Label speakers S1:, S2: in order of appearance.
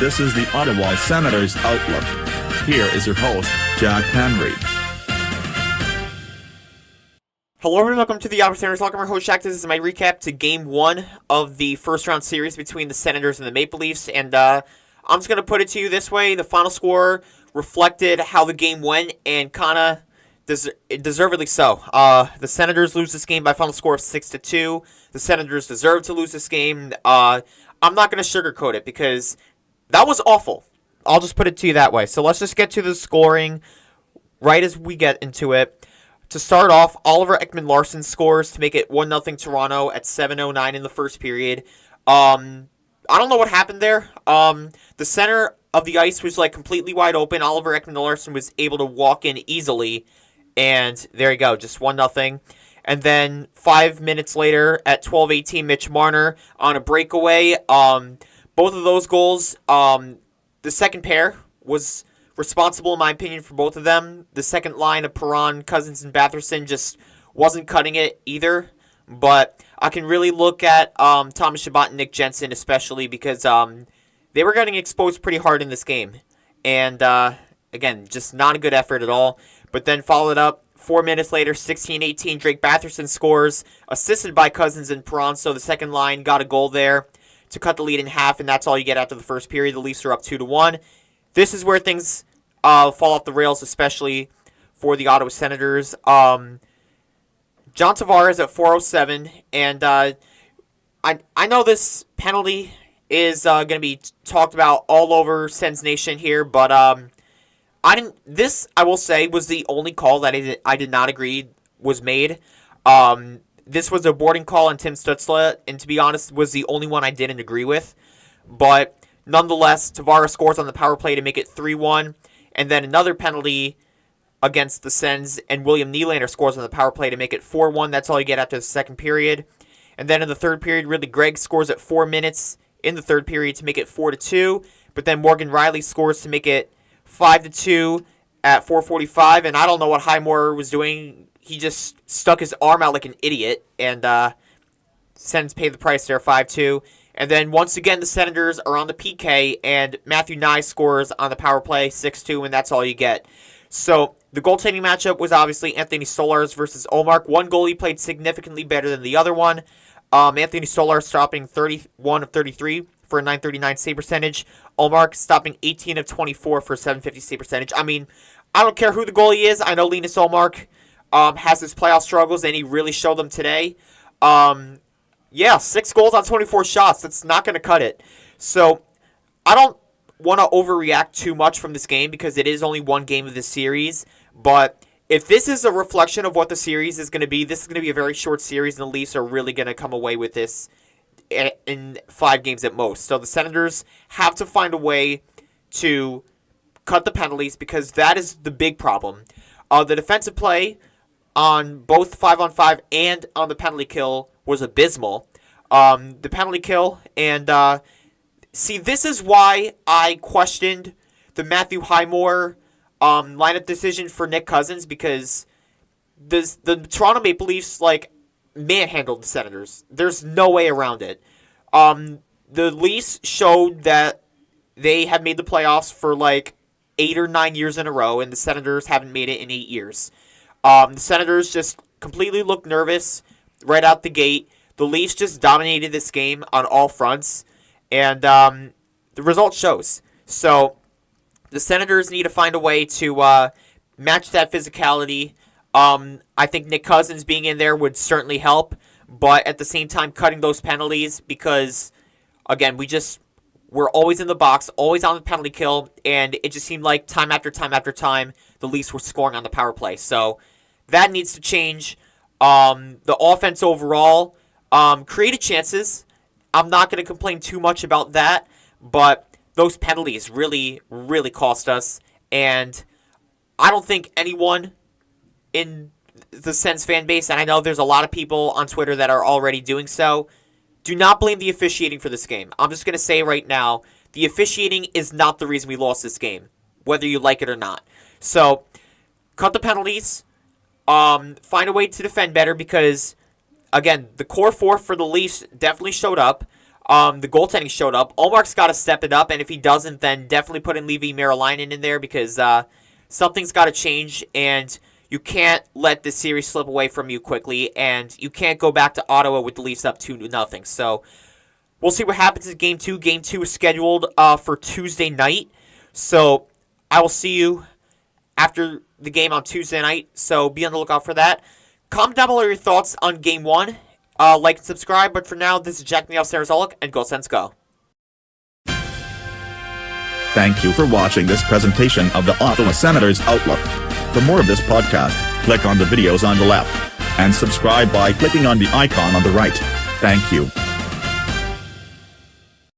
S1: This is the Ottawa Senators Outlook. Here is your host, Jack Henry.
S2: Hello everyone, welcome to the Ottawa Senators Outlook. I'm your host, Jack. This is my recap to Game 1 of the first round series between the Senators and the Maple Leafs. And I'm just going to put it to you this way. The final score reflected how the game went, and kind of deservedly so. The Senators lose this game by a final score of 6-2. The Senators deserve to lose this game. I'm not going to sugarcoat it because that was awful. I'll just put it to you that way. So let's just get to the scoring right as we get into it. To start off, Oliver Ekman-Larsson scores to make it 1-0 Toronto at 7:09 in the first period. I don't know what happened there. The center of the ice was like completely wide open. Oliver Ekman-Larsson was able to walk in easily, and there you go, just 1-0. And then 5 minutes later at 12:18, Mitch Marner on a breakaway. Both of those goals, the second pair was responsible, in my opinion, for both of them. The second line of Perron, Cousins, and Batherson just wasn't cutting it either. But I can really look at Thomas Chabot and Nick Jensen, especially because they were getting exposed pretty hard in this game. And, again, just not a good effort at all. But then followed up 4 minutes later, 16:18, Drake Batherson scores, assisted by Cousins and Perron. So the second line got a goal there to cut the lead in half, and that's all you get after the first period. The Leafs are up 2-1. This is where things fall off the rails, especially for the Ottawa Senators. John Tavares at 4:07, and I know this penalty is going to be talked about all over Sens Nation here, but This, I will say, was the only call that I did not agree was made. This was a boarding call on Tim Stützle, and to be honest, was the only one I didn't agree with. But nonetheless, Tavares scores on the power play to make it 3-1, and then another penalty against the Sens, and William Nylander scores on the power play to make it 4-1. That's all you get after the second period. And then in the third period, really, Gregg scores at 4 minutes in the third period to make it 4-2, but then Morgan Riley scores to make it 5-2 at 4:45, and I don't know what Highmore was doing. He just stuck his arm out like an idiot, and Sens paid the price there, 5-2. And then once again, the Senators are on the PK, and Matthew Nye scores on the power play, 6-2, and that's all you get. So the goaltending matchup was obviously Anthony Stolarz versus Ullmark. One goalie played significantly better than the other one. Anthony Stolarz stopping 31 of 33 for a .939 save percentage. Ullmark stopping 18 of 24 for a .750 save percentage. I mean, I don't care who the goalie is. I know Linus Ullmark has his playoff struggles, and he really showed them today. 6 goals on 24 shots. That's not going to cut it. So I don't want to overreact too much from this game because it is only one game of this series. But if this is a reflection of what the series is going to be, this is going to be a very short series, and the Leafs are really going to come away with this in 5 games at most. So the Senators have to find a way to cut the penalties because that is the big problem. The defensive play on both 5-on-5 and on the penalty kill was abysmal. The penalty kill, and this is why I questioned the Matthew Highmore lineup decision for Nick Cousins, because the Toronto Maple Leafs manhandled the Senators. There's no way around it. The Leafs showed that they have made the playoffs for 8 or 9 years in a row, and the Senators haven't made it in 8 years. The Senators just completely looked nervous right out the gate. The Leafs just dominated this game on all fronts, and the result shows. So the Senators need to find a way to match that physicality. I think Nick Cousins being in there would certainly help, but at the same time cutting those penalties because, again, we're always in the box, always on the penalty kill, and it just seemed like time after time after time the Leafs were scoring on the power play. So that needs to change. The offense overall created chances. I'm not going to complain too much about that, but those penalties really, really cost us, and I don't think anyone in the Sens fan base, and I know there's a lot of people on Twitter that are already doing so, do not blame the officiating for this game. I'm just going to say right now, the officiating is not the reason we lost this game, whether you like it or not. So, cut the penalties, find a way to defend better because, again, the core four for the Leafs definitely showed up. the goaltending showed up. Ullmark's got to step it up, and if he doesn't, then definitely put in Levi Merilainen in there because something's got to change, and you can't let this series slip away from you quickly, and you can't go back to Ottawa with the Leafs up 2-0. So we'll see what happens in Game 2. Game 2 is scheduled for Tuesday night, so I will see you after the game on Tuesday night, so be on the lookout for that. Comment down below your thoughts on Game 1. Like and subscribe, but for now, this is Jack the Upstairs Alec, and Go Sens Go.
S1: Thank you for watching this presentation of the Ottawa Senators Outlook. For more of this podcast, click on the videos on the left, and subscribe by clicking on the icon on the right. Thank you.